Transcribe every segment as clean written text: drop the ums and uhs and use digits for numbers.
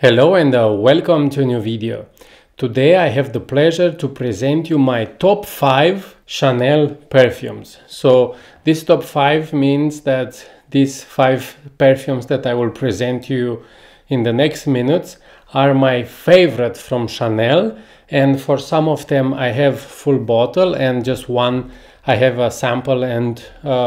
Hello and welcome to a new video. Today I have the pleasure to present you my top 5 Chanel perfumes. So this top 5 means that these 5 perfumes that I will present you in the next minutes are my favorite from Chanel, and for some of them I have full bottle and just one I have a sample and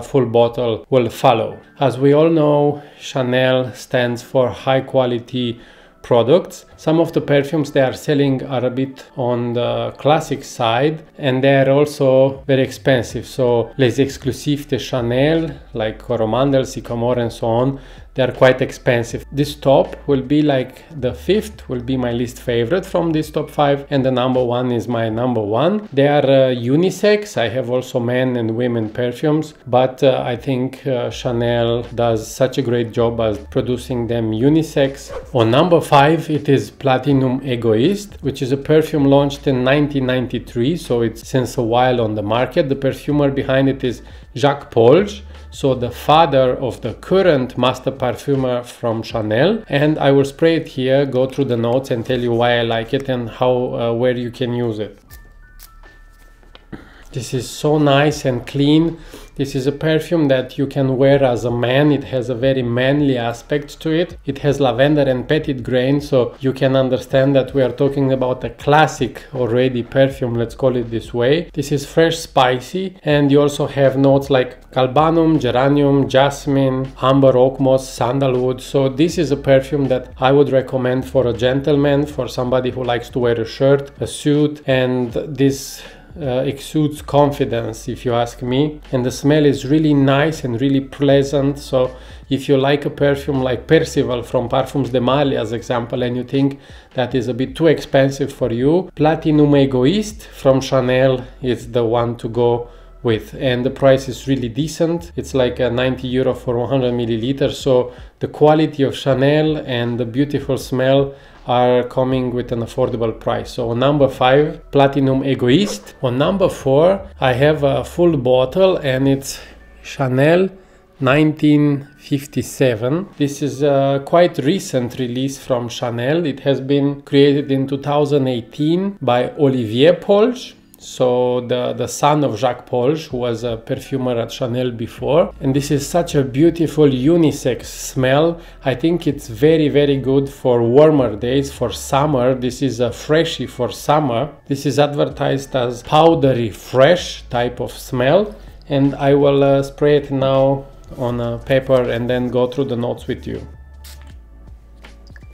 full bottle will follow. As we all know, Chanel stands for high quality products. Some of the perfumes they are selling are a bit on the classic side and they are also very expensive. So les exclusifs de Chanel like Coromandel, Sycamore and so on, they are quite expensive. This top will be like the 5th will be my least favorite from this top 5 and the number 1 is my number 1. They are unisex. I have also men and women perfumes, but I think Chanel does such a great job as producing them unisex. On number 5 it is Platinum Egoiste, which is a perfume launched in 1993, so it's since a while on the market. The perfumer behind it is Jacques Polge, so the father of the current master perfumer from Chanel, and I will spray it here, go through the notes and tell you why I like it and how where you can use it. This is so nice and clean. This is a perfume that you can wear as a man. It has a very manly aspect to it. It has lavender and Petitgrain, so you can understand that we are talking about a classic already perfume, let's call it this way. This is fresh, spicy, and you also have notes like galbanum, geranium, jasmine, amber, oak moss, sandalwood. So this is a perfume that I would recommend for a gentleman, for somebody who likes to wear a shirt, a suit, and this exudes confidence, if you ask me, and the smell is really nice and really pleasant. So if you like a perfume like Percival from Parfums de Mali as example and you think that is a bit too expensive for you, Platinum Egoiste from Chanel is the one to go with, and the price is really decent. It's like a 90 euro for 100 milliliters, so the quality of Chanel and the beautiful smell are coming with an affordable price. So on number 5, Platinum Egoiste. On number 4, I have a full bottle and it's Chanel 1957. This is a quite recent release from Chanel. It has been created in 2018 by Olivier Polge, so the son of Jacques Polge, who was a perfumer at Chanel before. And this is such a beautiful unisex smell. I think it's very, very good for warmer days, for summer. This is a freshie for summer. This is advertised as powdery fresh type of smell. And I will spray it now on a paper and then go through the notes with you.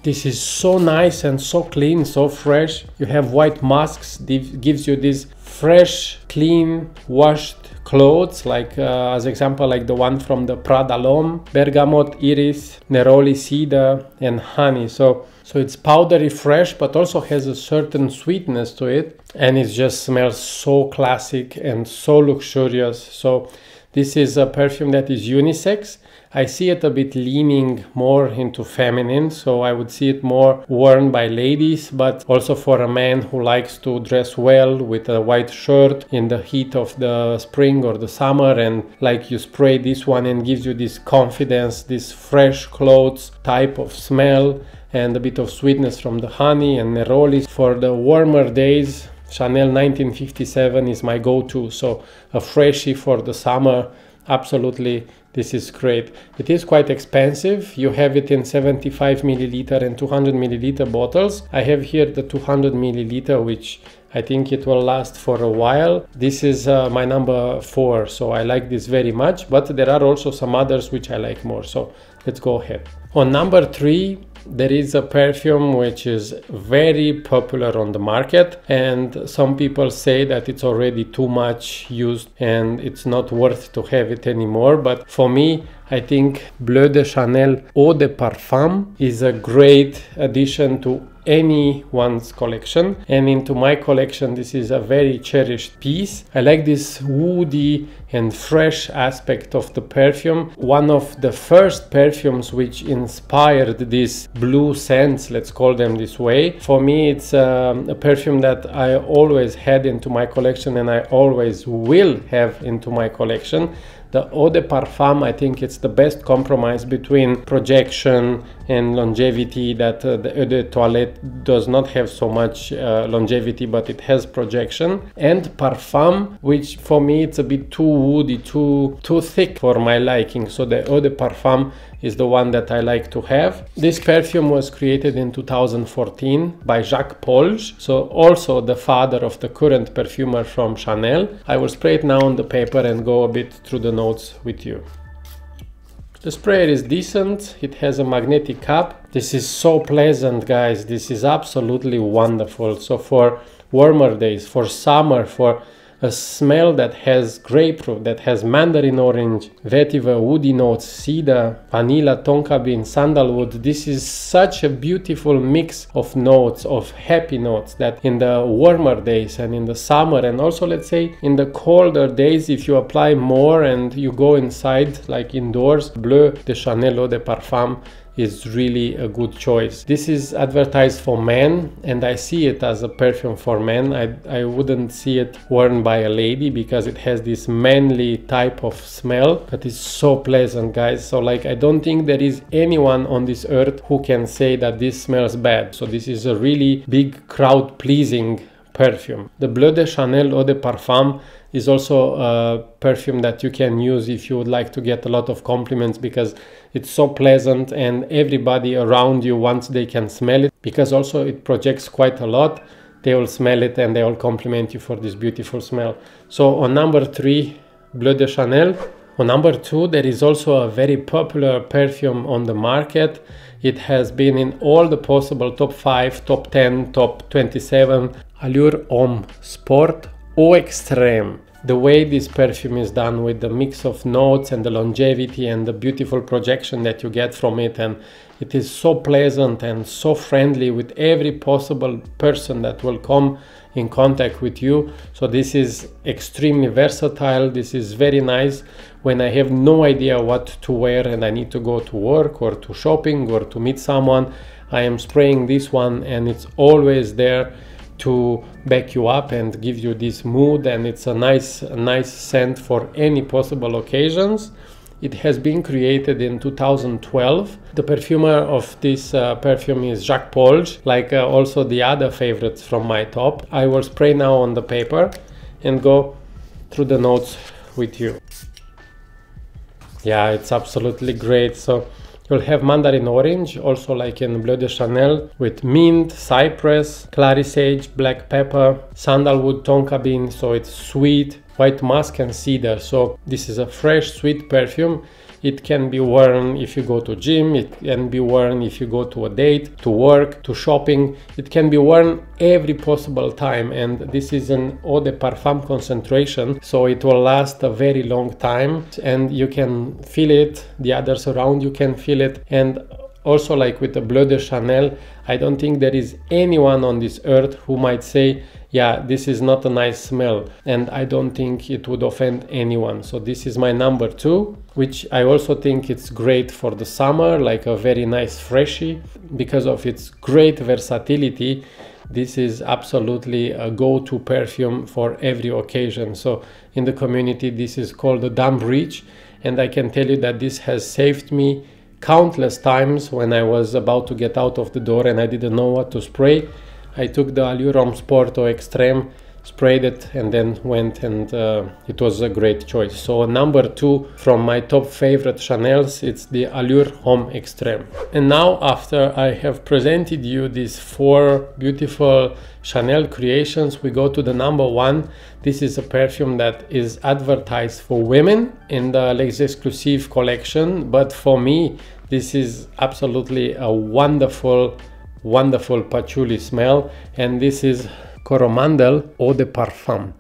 This is so nice and so clean, so fresh. You have white musks, gives you this fresh, clean, washed clothes, like as example like the one from the Prada L'Homme, bergamot, iris, neroli, cedar and honey. So it's powdery fresh but also has a certain sweetness to it, and it just smells so classic and so luxurious. So this is a perfume that is unisex. I see it a bit leaning more into feminine, so I would see it more worn by ladies, but also for a man who likes to dress well with a white shirt in the heat of the spring or the summer, and like you spray this one and gives you this confidence, this fresh clothes type of smell and a bit of sweetness from the honey and neroli. For the warmer days, Chanel 1957 is my go-to, so a freshie for the summer, absolutely. This is great. It is quite expensive. You have it in 75 milliliter and 200 milliliter bottles. I have here the 200 milliliter, which I think it will last for a while. This is my number 4, so I like this very much, but there are also some others which I like more, so let's go ahead. On number 3, there is a perfume which is very popular on the market, and some people say that it's already too much used and it's not worth to have it anymore. But for me, I think Bleu de Chanel Eau de Parfum is a great addition to anyone's collection, and into my collection this is a very cherished piece. I like this woody and fresh aspect of the perfume. One of the first perfumes which inspired these blue scents, let's call them this way. For me it's a perfume that I always had into my collection and I always will have into my collection. The Eau de Parfum, I think it's the best compromise between projection and longevity, that the Eau de Toilette does not have so much longevity, but it has projection. And Parfum, which for me it's a bit too woody, too thick for my liking. So the Eau de Parfum is the one that I like to have. This perfume was created in 2014 by Jacques Polge, so also the father of the current perfumer from Chanel. I will spray it now on the paper and go a bit through the notes with you. The sprayer is decent, it has a magnetic cap. This is so pleasant, guys, this is absolutely wonderful. So for warmer days, for summer, for a smell that has grapefruit, that has mandarin orange, vetiver, woody notes, cedar, vanilla, tonka bean, sandalwood. This is such a beautiful mix of notes, of happy notes, that in the warmer days and in the summer, and also let's say in the colder days, if you apply more and you go inside, like indoors, Bleu de Chanel Eau de Parfum is really a good choice. This is advertised for men, and I see it as a perfume for men. I wouldn't see it worn by a lady because it has this manly type of smell that is so pleasant, guys. So like, I don't think there is anyone on this earth who can say that this smells bad. So this is a really big crowd pleasing perfume. The Bleu de Chanel Eau de Parfum is also a perfume that you can use if you would like to get a lot of compliments, because it's so pleasant and everybody around you, once they can smell it, because also it projects quite a lot, they will smell it and they will compliment you for this beautiful smell. So on number 3, Bleu de Chanel. On number 2, there is also a very popular perfume on the market. It has been in all the possible top 5, top 10, top 27. Allure Homme Sport Eau Extreme. The way this perfume is done, with the mix of notes and the longevity and the beautiful projection that you get from it, and it is so pleasant and so friendly with every possible person that will come in contact with you. So this is extremely versatile. This is very nice when I have no idea what to wear and I need to go to work or to shopping or to meet someone. I am spraying this one and it's always there to back you up and give you this mood, and it's a nice scent for any possible occasions. It has been created in 2012. The perfumer of this perfume is Jacques Polge, like also the other favorites from my top. I will spray now on the paper and go through the notes with you. Yeah, it's absolutely great. So you'll have mandarin orange, also like in Bleu de Chanel, with mint, cypress, clary sage, black pepper, sandalwood, tonka bean, so it's sweet, white musk and cedar. So this is a fresh, sweet perfume. It can be worn if you go to gym, it can be worn if you go to a date, to work, to shopping. It can be worn every possible time, and this is an eau de parfum concentration, so it will last a very long time and you can feel it, the others around you can feel it. And also, like with the Bleu de Chanel, I don't think there is anyone on this earth who might say, yeah, this is not a nice smell, and I don't think it would offend anyone. So this is my number 2, which I also think it's great for the summer, like a very nice freshie. Because of its great versatility, this is absolutely a go-to perfume for every occasion. So in the community, this is called the Dumb Reach, and I can tell you that this has saved me countless times when I was about to get out of the door and I didn't know what to spray. I took the Allure Homme Sport Eau Extreme, sprayed it, and then went, and it was a great choice. So number 2 from my top favorite Chanels, it's the Allure Homme Extreme. And now, after I have presented you these 4 beautiful Chanel creations, we go to the number 1. This is a perfume that is advertised for women in the Les Exclusives collection, but for me, this is absolutely a wonderful patchouli smell, and this is Coromandel Eau de Parfum.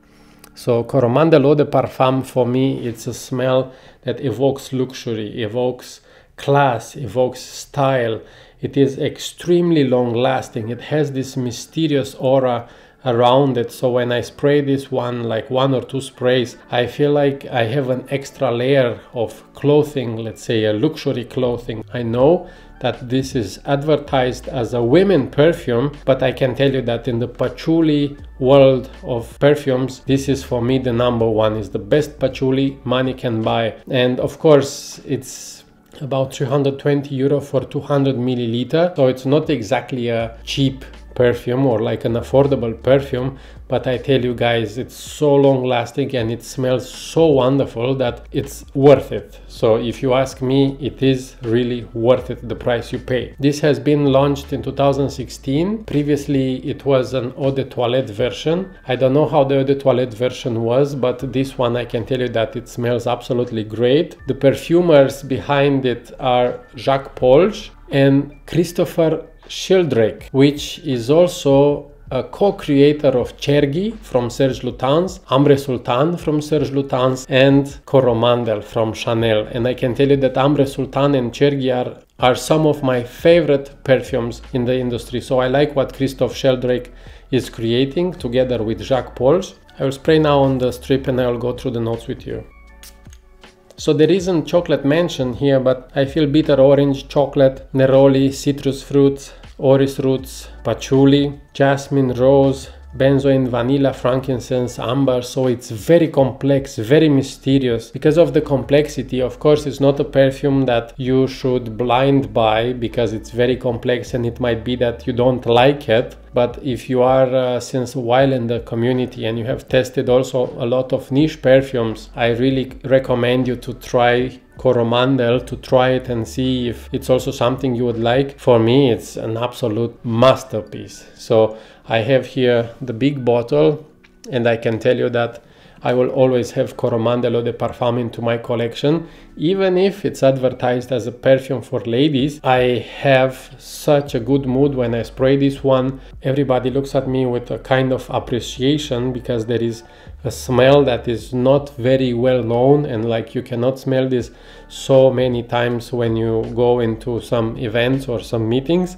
So Coromandel Eau de Parfum, for me, it's a smell that evokes luxury, evokes class, evokes style. It is extremely long lasting. It has this mysterious aura around it. So when I spray this one, like 1 or 2 sprays, I feel like I have an extra layer of clothing, let's say a luxury clothing. I know that this is advertised as a women perfume, but I can tell you that in the patchouli world of perfumes, this is for me the number 1. It's the best patchouli money can buy. And of course, it's about 320 euro for 200 milliliter. So it's not exactly a cheap perfume or like an affordable perfume, but I tell you guys, it's so long lasting and it smells so wonderful that it's worth it. So if you ask me, it is really worth it, the price you pay. This has been launched in 2016. Previously it was an eau de toilette version. I don't know how the eau de toilette version was, but this one I can tell you that it smells absolutely great. The perfumers behind it are Jacques Polge and Christopher Sheldrake, which is also a co-creator of Chergui from Serge Lutens, Ambre Sultan from Serge Lutens, and Coromandel from Chanel. And I can tell you that Ambre Sultan and Chergui are some of my favorite perfumes in the industry. So I like what Christophe Sheldrake is creating together with Jacques Polge. I will spray now on the strip and I will go through the notes with you. So there isn't chocolate mentioned here, but I feel bitter orange, chocolate, neroli, citrus fruits, orris roots, patchouli, jasmine, rose, benzoin, vanilla, frankincense, amber. So it's very complex, very mysterious. Because of the complexity, of course, it's not a perfume that you should blind buy because it's very complex and it might be that you don't like it. But if you are since a while in the community and you have tested also a lot of niche perfumes, I really recommend you to try Coromandel, to try it and see if it's also something you would like. For me, it's an absolute masterpiece. So I have here the big bottle and I can tell you that I will always have Coromandel Eau de Parfum into my collection. Even if it's advertised as a perfume for ladies, I have such a good mood when I spray this one. Everybody looks at me with a kind of appreciation because there is a smell that is not very well known, and like you cannot smell this so many times when you go into some events or some meetings.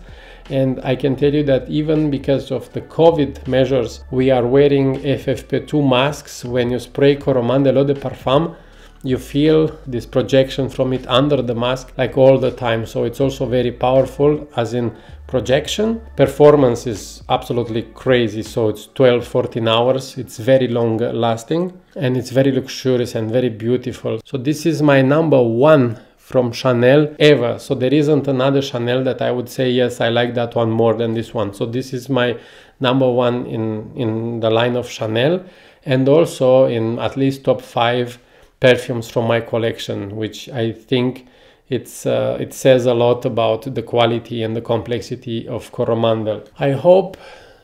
And I can tell you that even because of the COVID measures, we are wearing FFP2 masks. When you spray Coromandel Eau de Parfum, you feel this projection from it under the mask like all the time. So it's also very powerful as in projection. Performance is absolutely crazy. So it's 12-14 hours. It's very long lasting and it's very luxurious and very beautiful. So this is my number one from Chanel ever. So there isn't another Chanel that I would say, yes, I like that one more than this one. So this is my number one in the line of Chanel, and also in at least top 5 perfumes from my collection, which I think it says a lot about the quality and the complexity of Coromandel. I hope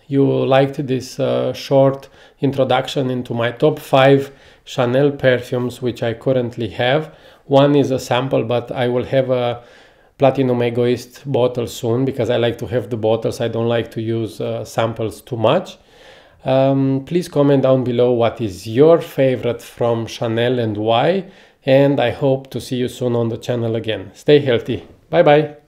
you liked this short introduction into my top 5 Chanel perfumes which I currently have. One is a sample, but I will have a Platinum Egoiste bottle soon because I like to have the bottles. I don't like to use samples too much. Please comment down below what is your favorite from Chanel and why. And I hope to see you soon on the channel again. Stay healthy. Bye bye.